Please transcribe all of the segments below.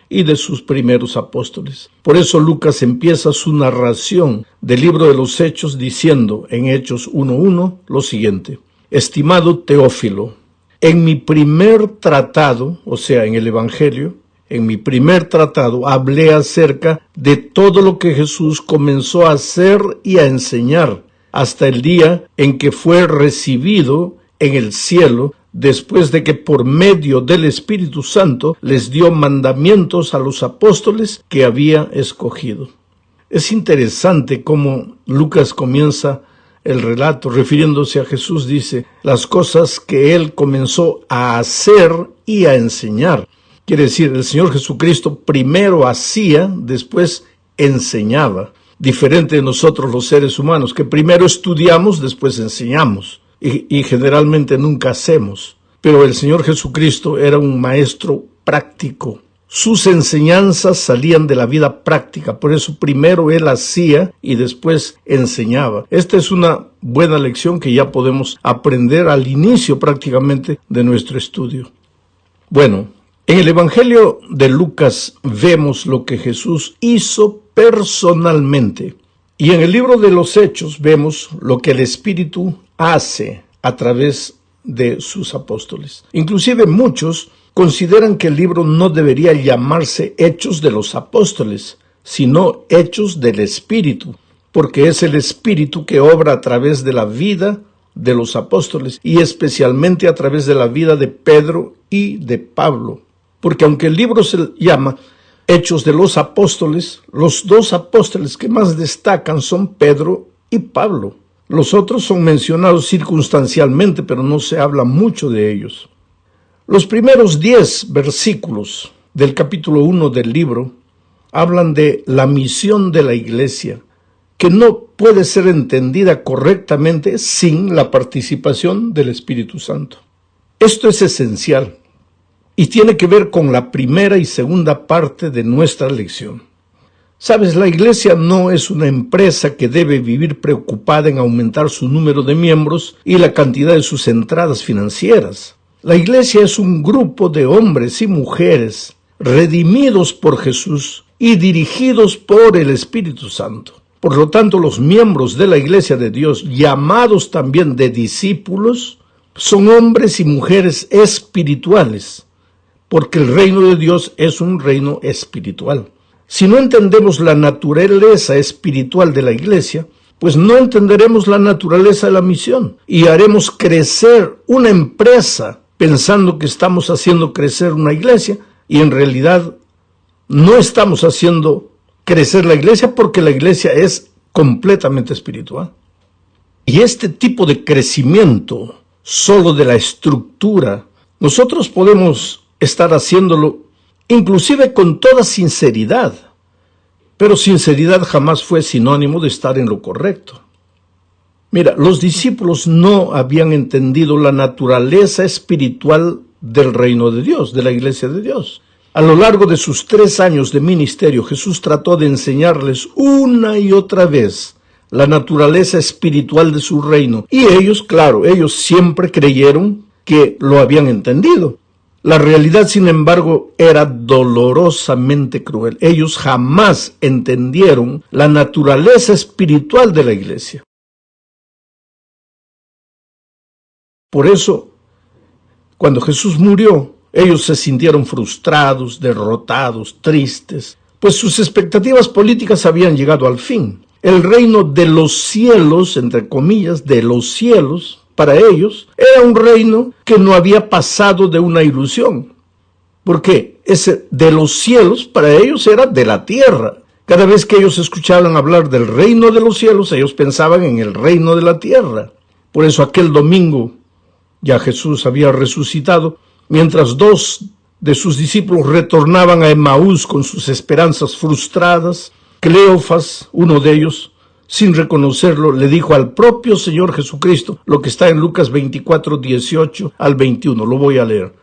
y de sus primeros apóstoles. Por eso Lucas empieza su narración del libro de los Hechos diciendo en Hechos 1:1 lo siguiente: Estimado Teófilo, en mi primer tratado, o sea, en el Evangelio, en mi primer tratado hablé acerca de todo lo que Jesús comenzó a hacer y a enseñar hasta el día en que fue recibido en el cielo, después de que por medio del Espíritu Santo les dio mandamientos a los apóstoles que había escogido. Es interesante cómo Lucas comienza el relato refiriéndose a Jesús. Dice, las cosas que él comenzó a hacer y a enseñar. Quiere decir, el Señor Jesucristo primero hacía, después enseñaba. Diferente de nosotros los seres humanos, que primero estudiamos, después enseñamos. Y generalmente nunca hacemos. Pero el Señor Jesucristo era un maestro práctico. Sus enseñanzas salían de la vida práctica, por eso primero él hacía y después enseñaba. Esta es una buena lección que ya podemos aprender al inicio prácticamente de nuestro estudio. Bueno, en el Evangelio de Lucas vemos lo que Jesús hizo personalmente. Y en el libro de los Hechos vemos lo que el Espíritu hace a través de sus apóstoles. Inclusive muchos consideran que el libro no debería llamarse Hechos de los Apóstoles, sino Hechos del Espíritu, porque es el Espíritu que obra a través de la vida de los apóstoles y especialmente a través de la vida de Pedro y de Pablo. Porque aunque el libro se llama Hechos de los Apóstoles, los dos apóstoles que más destacan son Pedro y Pablo. Los otros son mencionados circunstancialmente, pero no se habla mucho de ellos. Los primeros 10 versículos del capítulo 1 del libro hablan de la misión de la iglesia, que no puede ser entendida correctamente sin la participación del Espíritu Santo. Esto es esencial y tiene que ver con la primera y segunda parte de nuestra lección. Sabes, la iglesia no es una empresa que debe vivir preocupada en aumentar su número de miembros y la cantidad de sus entradas financieras. La iglesia es un grupo de hombres y mujeres redimidos por Jesús y dirigidos por el Espíritu Santo. Por lo tanto, los miembros de la iglesia de Dios, llamados también de discípulos, son hombres y mujeres espirituales, porque el reino de Dios es un reino espiritual. Si no entendemos la naturaleza espiritual de la iglesia, pues no entenderemos la naturaleza de la misión y haremos crecer una empresa pensando que estamos haciendo crecer una iglesia y en realidad no estamos haciendo crecer la iglesia porque la iglesia es completamente espiritual. Y este tipo de crecimiento solo de la estructura, nosotros podemos estar haciéndolo inclusive con toda sinceridad, pero sinceridad jamás fue sinónimo de estar en lo correcto. Mira, los discípulos no habían entendido la naturaleza espiritual del reino de Dios, de la iglesia de Dios. A lo largo de sus 3 años de ministerio, Jesús trató de enseñarles una y otra vez la naturaleza espiritual de su reino. Y ellos, claro, ellos siempre creyeron que lo habían entendido. La realidad, sin embargo, era dolorosamente cruel. Ellos jamás entendieron la naturaleza espiritual de la iglesia. Por eso, cuando Jesús murió, ellos se sintieron frustrados, derrotados, tristes, pues sus expectativas políticas habían llegado al fin. El reino de los cielos, entre comillas, de los cielos, para ellos, era un reino que no había pasado de una ilusión. Porque ese de los cielos, para ellos, era de la tierra. Cada vez que ellos escuchaban hablar del reino de los cielos, ellos pensaban en el reino de la tierra. Por eso aquel domingo, ya Jesús había resucitado, mientras 2 de sus discípulos retornaban a Emaús con sus esperanzas frustradas, Cleofas, uno de ellos, sin reconocerlo, le dijo al propio Señor Jesucristo lo que está en Lucas 24, 18 al 21. Lo voy a leer.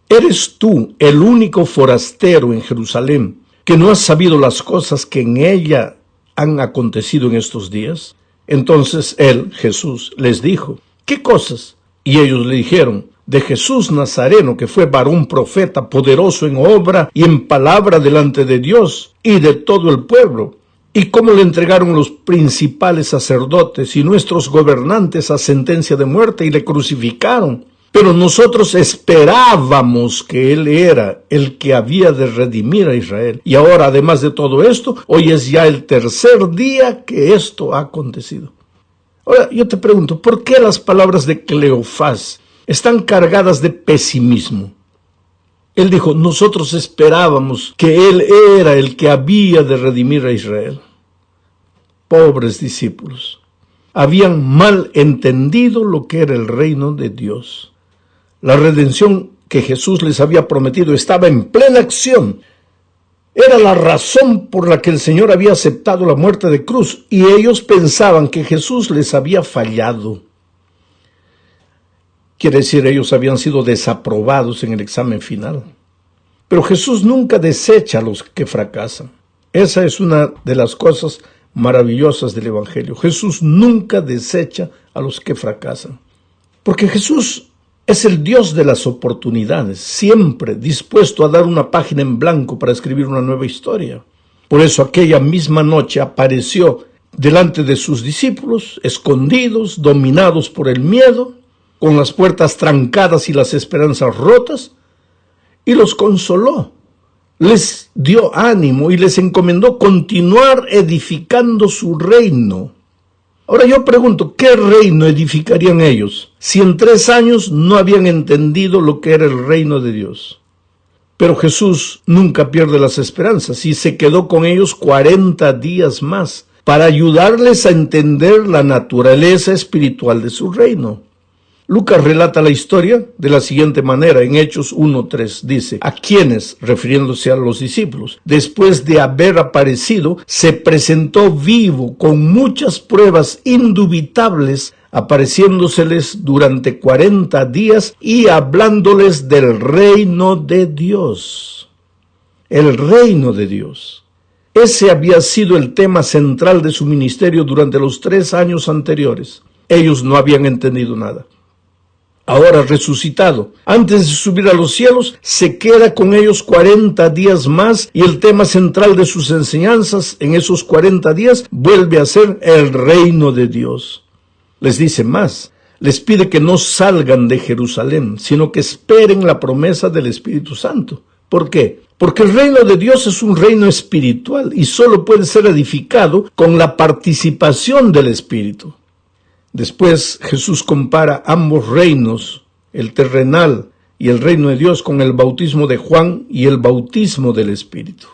¿Eres tú el único forastero en Jerusalén que no has sabido las cosas que en ella han acontecido en estos días? Entonces él, Jesús, les dijo, ¿qué cosas? Y ellos le dijeron, de Jesús Nazareno, que fue varón profeta, poderoso en obra y en palabra delante de Dios y de todo el pueblo, y cómo le entregaron los principales sacerdotes y nuestros gobernantes a sentencia de muerte y le crucificaron. Pero nosotros esperábamos que Él era el que había de redimir a Israel. Y ahora, además de todo esto, hoy es ya el tercer día que esto ha acontecido. Ahora, yo te pregunto, ¿por qué las palabras de Cleofás están cargadas de pesimismo? Él dijo, nosotros esperábamos que Él era el que había de redimir a Israel. Pobres discípulos, habían mal entendido lo que era el reino de Dios. La redención que Jesús les había prometido estaba en plena acción. Era la razón por la que el Señor había aceptado la muerte de cruz, y ellos pensaban que Jesús les había fallado. Quiere decir, ellos habían sido desaprobados en el examen final. Pero Jesús nunca desecha a los que fracasan. Esa es una de las cosas maravillosas del Evangelio. Jesús nunca desecha a los que fracasan. Porque Jesús es el Dios de las oportunidades, siempre dispuesto a dar una página en blanco para escribir una nueva historia. Por eso aquella misma noche apareció delante de sus discípulos, escondidos, dominados por el miedo, con las puertas trancadas y las esperanzas rotas, y los consoló, les dio ánimo y les encomendó continuar edificando su reino. Ahora yo pregunto, ¿qué reino edificarían ellos si en 3 años no habían entendido lo que era el reino de Dios? Pero Jesús nunca pierde las esperanzas y se quedó con ellos 40 días más para ayudarles a entender la naturaleza espiritual de su reino. Lucas relata la historia de la siguiente manera, en Hechos 1:3, dice, a quienes, refiriéndose a los discípulos, después de haber aparecido, se presentó vivo con muchas pruebas indubitables, apareciéndoseles durante 40 días y hablándoles del reino de Dios. El reino de Dios. Ese había sido el tema central de su ministerio durante los 3 años anteriores. Ellos no habían entendido nada. Ahora resucitado, antes de subir a los cielos, se queda con ellos 40 días más y el tema central de sus enseñanzas en esos 40 días vuelve a ser el reino de Dios. Les dice más, les pide que no salgan de Jerusalén, sino que esperen la promesa del Espíritu Santo. ¿Por qué? Porque el reino de Dios es un reino espiritual y solo puede ser edificado con la participación del Espíritu. Después Jesús compara ambos reinos, el terrenal y el reino de Dios, con el bautismo de Juan y el bautismo del Espíritu.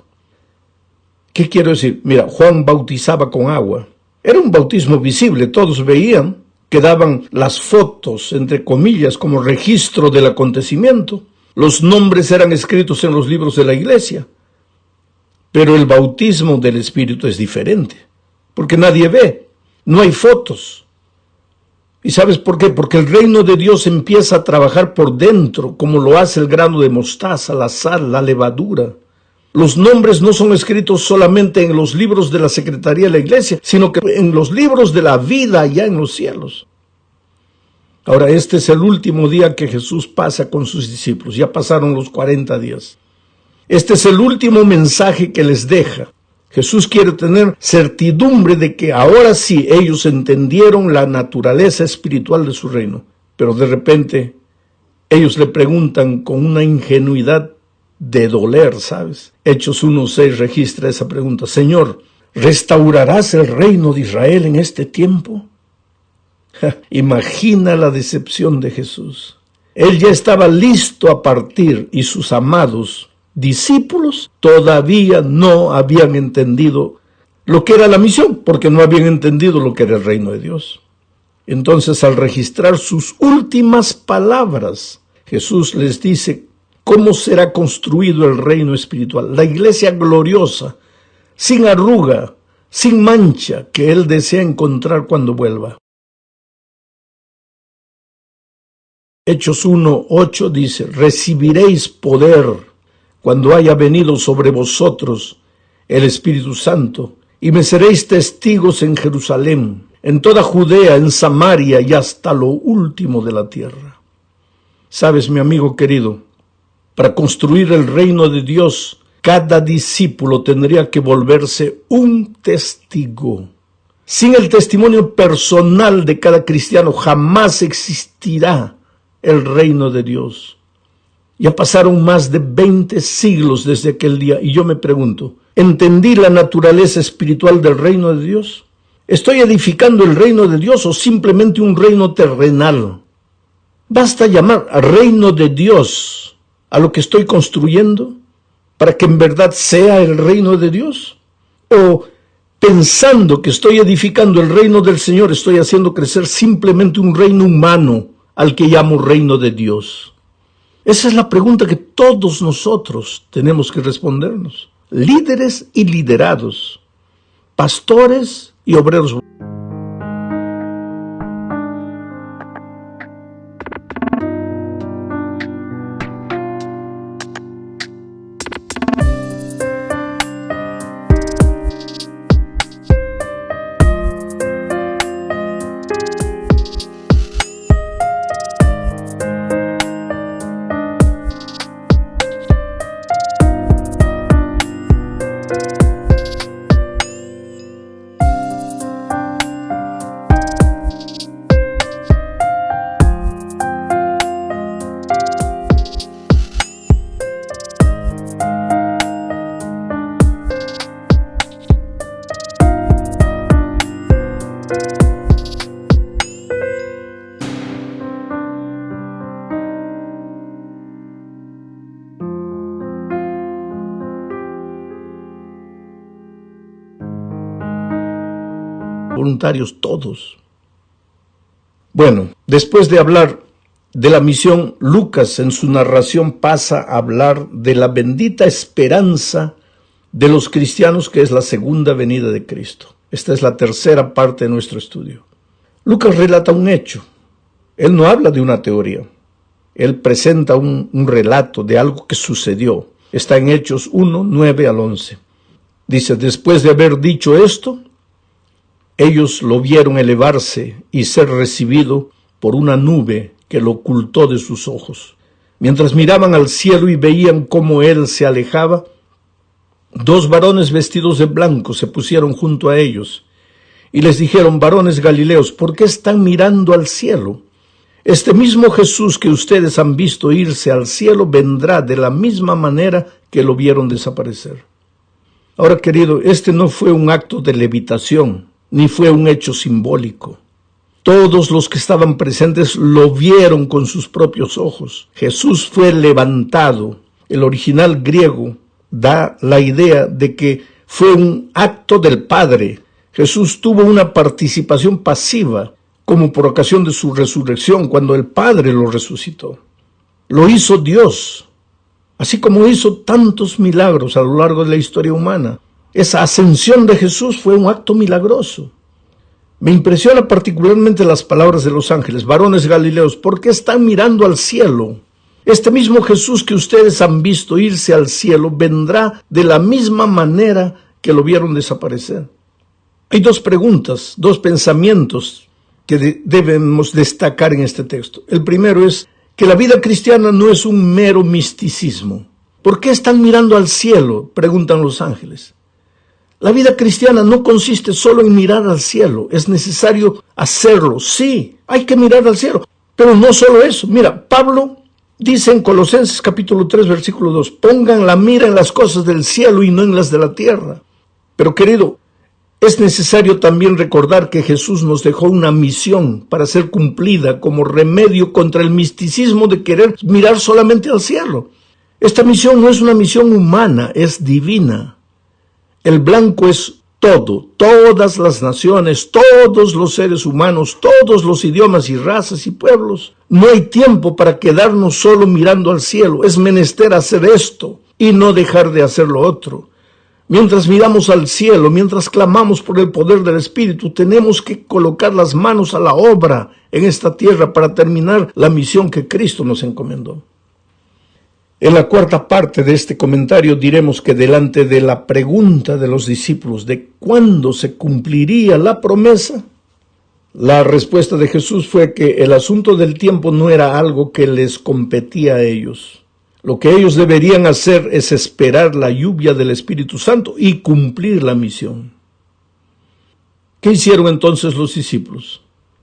¿Qué quiero decir? Mira, Juan bautizaba con agua. Era un bautismo visible, todos veían, que daban las fotos, entre comillas, como registro del acontecimiento. Los nombres eran escritos en los libros de la iglesia. Pero el bautismo del Espíritu es diferente, porque nadie ve, no hay fotos. ¿Y sabes por qué? Porque el reino de Dios empieza a trabajar por dentro, como lo hace el grano de mostaza, la sal, la levadura. Los nombres no son escritos solamente en los libros de la secretaría de la iglesia, sino que en los libros de la vida allá en los cielos. Ahora, este es el último día que Jesús pasa con sus discípulos. Ya pasaron los 40 días. Este es el último mensaje que les deja. Jesús quiere tener certidumbre de que ahora sí ellos entendieron la naturaleza espiritual de su reino. Pero de repente ellos le preguntan con una ingenuidad de doler, ¿sabes? Hechos 1:6 registra esa pregunta. Señor, ¿restaurarás el reino de Israel en este tiempo? Imagina la decepción de Jesús. Él ya estaba listo a partir y sus amados discípulos todavía no habían entendido lo que era la misión, porque no habían entendido lo que era el reino de Dios. Entonces, al registrar sus últimas palabras, Jesús les dice cómo será construido el reino espiritual, la iglesia gloriosa, sin arruga, sin mancha, que Él desea encontrar cuando vuelva. Hechos 1:8 dice, recibiréis poder cuando haya venido sobre vosotros el Espíritu Santo, y me seréis testigos en Jerusalén, en toda Judea, en Samaria y hasta lo último de la tierra. Sabes, mi amigo querido, para construir el reino de Dios, cada discípulo tendría que volverse un testigo. Sin el testimonio personal de cada cristiano jamás existirá el reino de Dios. Ya pasaron más de 20 siglos desde aquel día y yo me pregunto, ¿entendí la naturaleza espiritual del reino de Dios? ¿Estoy edificando el reino de Dios o simplemente un reino terrenal? Basta llamar reino de Dios a lo que estoy construyendo para que en verdad sea el reino de Dios. ¿O pensando que estoy edificando el reino del Señor, estoy haciendo crecer simplemente un reino humano al que llamo reino de Dios? Esa es la pregunta que todos nosotros tenemos que respondernos. Líderes y liderados, pastores y obreros. Voluntarios todos. Bueno, después de hablar de la misión, Lucas en su narración pasa a hablar de la bendita esperanza de los cristianos, que es la segunda venida de Cristo. Esta es la tercera parte de nuestro estudio. Lucas relata un hecho. Él no habla de una teoría. Él presenta un relato de algo que sucedió. Está en Hechos 1, 9 al 11. Dice, después de haber dicho esto, ellos lo vieron elevarse y ser recibido por una nube que lo ocultó de sus ojos. Mientras miraban al cielo y veían cómo él se alejaba, dos varones vestidos de blanco se pusieron junto a ellos y les dijeron, varones galileos, ¿por qué están mirando al cielo? Este mismo Jesús que ustedes han visto irse al cielo vendrá de la misma manera que lo vieron desaparecer. Ahora, querido, este no fue un acto de levitación, ni fue un hecho simbólico. Todos los que estaban presentes lo vieron con sus propios ojos. Jesús fue levantado. El original griego da la idea de que fue un acto del Padre. Jesús tuvo una participación pasiva, como por ocasión de su resurrección, cuando el Padre lo resucitó. Lo hizo Dios, así como hizo tantos milagros a lo largo de la historia humana. Esa ascensión de Jesús fue un acto milagroso. Me impresiona particularmente las palabras de los ángeles, varones galileos, ¿por qué están mirando al cielo? Este mismo Jesús que ustedes han visto irse al cielo vendrá de la misma manera que lo vieron desaparecer. Hay dos preguntas, dos pensamientos que debemos destacar en este texto. El primero es que la vida cristiana no es un mero misticismo. ¿Por qué están mirando al cielo?, preguntan los ángeles. La vida cristiana no consiste solo en mirar al cielo, es necesario hacerlo. Sí, hay que mirar al cielo, pero no solo eso. Mira, Pablo dice en Colosenses capítulo 3, versículo 2, pongan la mira en las cosas del cielo y no en las de la tierra. Pero querido, es necesario también recordar que Jesús nos dejó una misión para ser cumplida como remedio contra el misticismo de querer mirar solamente al cielo. Esta misión no es una misión humana, es divina. El blanco es todo, todas las naciones, todos los seres humanos, todos los idiomas y razas y pueblos. No hay tiempo para quedarnos solo mirando al cielo. Es menester hacer esto y no dejar de hacer lo otro. Mientras miramos al cielo, mientras clamamos por el poder del Espíritu, tenemos que colocar las manos a la obra en esta tierra para terminar la misión que Cristo nos encomendó. En la cuarta parte de este comentario diremos que delante de la pregunta de los discípulos de cuándo se cumpliría la promesa, La respuesta de Jesús fue que el asunto del tiempo no era algo que les competía a ellos. Lo que ellos deberían hacer es esperar la lluvia del Espíritu Santo y cumplir la misión. ¿Qué hicieron entonces los discípulos?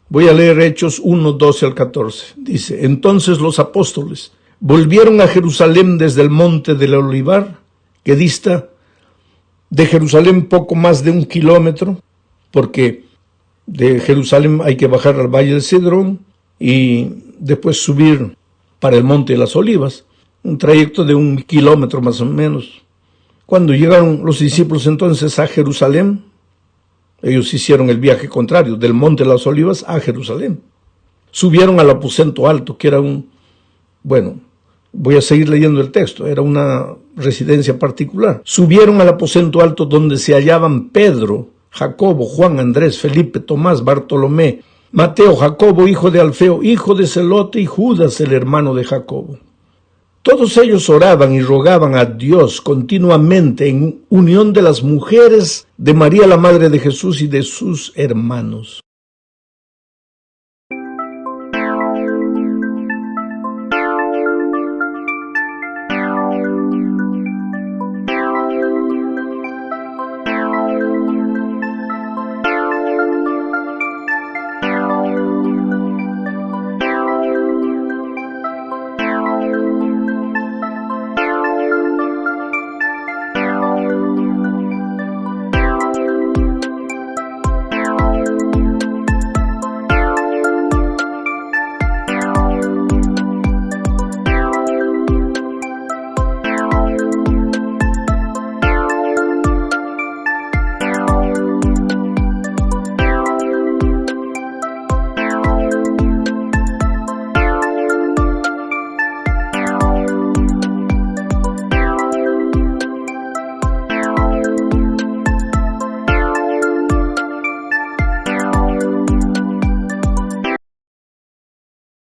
Voy a leer Hechos 1, 12 al 14. Dice, entonces los apóstoles volvieron a Jerusalén desde el monte del Olivar, que dista de Jerusalén poco más de 1 kilómetro, porque de Jerusalén hay que bajar al Valle del Cedrón y después subir para el Monte de las Olivas, un trayecto de 1 kilómetro más o menos. Cuando llegaron los discípulos entonces a Jerusalén, ellos hicieron el viaje contrario, del Monte de las Olivas a Jerusalén. Subieron al aposento alto, que era voy a seguir leyendo el texto, era una residencia particular. Subieron al aposento alto donde se hallaban Pedro, Jacobo, Juan, Andrés, Felipe, Tomás, Bartolomé, Mateo, Jacobo, hijo de Alfeo, hijo de Zelote, y Judas, el hermano de Jacobo. Todos ellos oraban y rogaban a Dios continuamente en unión de las mujeres de María, la madre de Jesús, y de sus hermanos.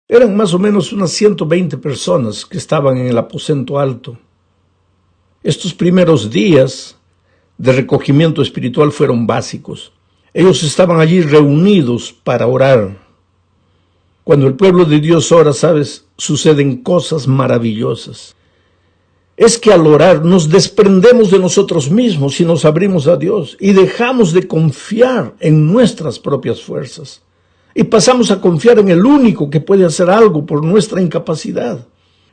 Eran más o menos unas 120 personas que estaban en el aposento alto. Estos primeros días de recogimiento espiritual fueron básicos. Ellos estaban allí reunidos para orar. Cuando el pueblo de Dios ora, ¿sabes? Suceden cosas maravillosas. Es que al orar nos desprendemos de nosotros mismos y nos abrimos a Dios y dejamos de confiar en nuestras propias fuerzas. Y pasamos a confiar en el único que puede hacer algo por nuestra incapacidad.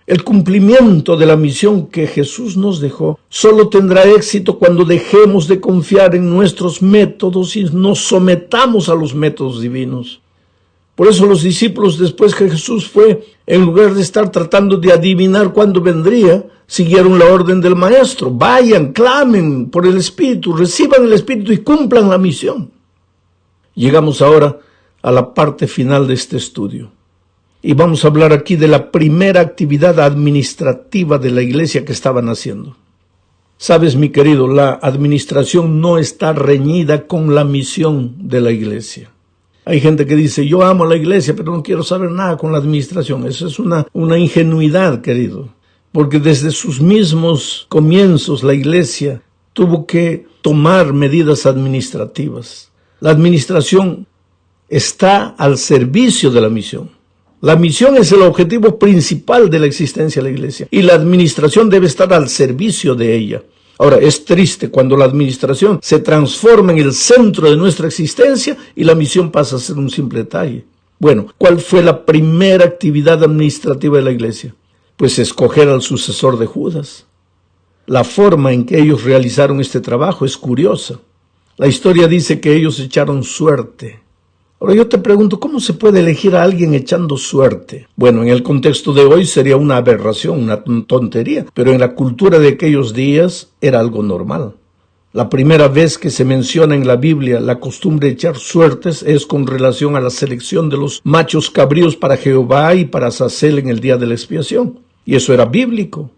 El cumplimiento de la misión que Jesús nos dejó solo tendrá éxito cuando dejemos de confiar en nuestros métodos y nos sometamos a los métodos divinos. Por eso los discípulos, después que Jesús fue, en lugar de estar tratando de adivinar cuándo vendría, siguieron la orden del Maestro. Vayan, clamen por el Espíritu, reciban el Espíritu y cumplan la misión. Llegamos ahora a la parte final de este estudio. Y vamos a hablar aquí de la primera actividad administrativa de la iglesia que estaban haciendo. Sabes, mi querido, la administración no está reñida con la misión de la iglesia. Hay gente que dice, yo amo la iglesia, pero no quiero saber nada con la administración. Eso es una ingenuidad, querido. Porque desde sus mismos comienzos la iglesia tuvo que tomar medidas administrativas. La administración está al servicio de la misión. La misión es el objetivo principal de la existencia de la iglesia y la administración debe estar al servicio de ella. Ahora, es triste cuando la administración se transforma en el centro de nuestra existencia y la misión pasa a ser un simple detalle. Bueno, ¿cuál fue la primera actividad administrativa de la iglesia? Pues escoger al sucesor de Judas. La forma en que ellos realizaron este trabajo es curiosa. La historia dice que ellos echaron suerte. Ahora yo te pregunto, ¿cómo se puede elegir a alguien echando suerte? Bueno, en el contexto de hoy sería una aberración, una tontería, pero en la cultura de aquellos días era algo normal. La primera vez que se menciona en la Biblia la costumbre de echar suertes es con relación a la selección de los machos cabríos para Jehová y para Azazel en el día de la expiación. Y eso era bíblico.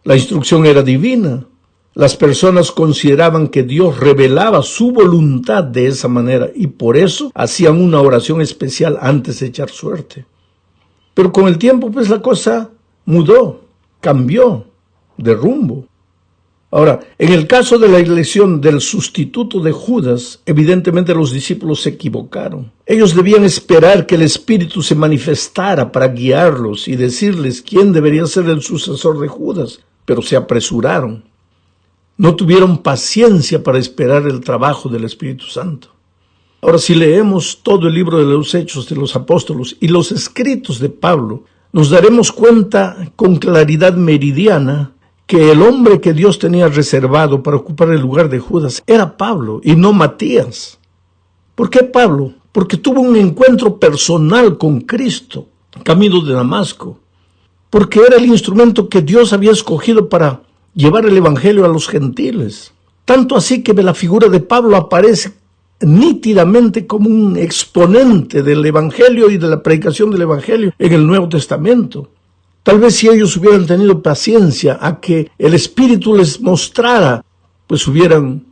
La instrucción era divina. Las personas consideraban que Dios revelaba su voluntad de esa manera y por eso hacían una oración especial antes de echar suerte. Pero con el tiempo, pues la cosa mudó, cambió de rumbo. Ahora, en el caso de la elección del sustituto de Judas, evidentemente los discípulos se equivocaron. Ellos debían esperar que el Espíritu se manifestara para guiarlos y decirles quién debería ser el sucesor de Judas, pero se apresuraron. No tuvieron paciencia para esperar el trabajo del Espíritu Santo. Ahora, si leemos todo el libro de los Hechos de los Apóstoles y los escritos de Pablo, nos daremos cuenta con claridad meridiana que el hombre que Dios tenía reservado para ocupar el lugar de Judas era Pablo y no Matías. ¿Por qué Pablo? Porque tuvo un encuentro personal con Cristo, camino de Damasco. Porque era el instrumento que Dios había escogido para llevar el evangelio a los gentiles. Tanto así que la figura de Pablo aparece nítidamente como un exponente del evangelio y de la predicación del evangelio en el Nuevo Testamento. Tal vez si ellos hubieran tenido paciencia a que el Espíritu les mostrara, pues hubieran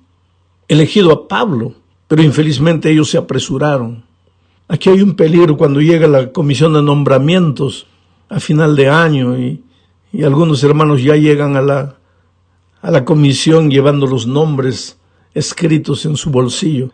elegido a Pablo, pero infelizmente ellos se apresuraron. Aquí hay un peligro cuando llega la comisión de nombramientos a final de año y algunos hermanos ya llegan a la comisión llevando los nombres escritos en su bolsillo.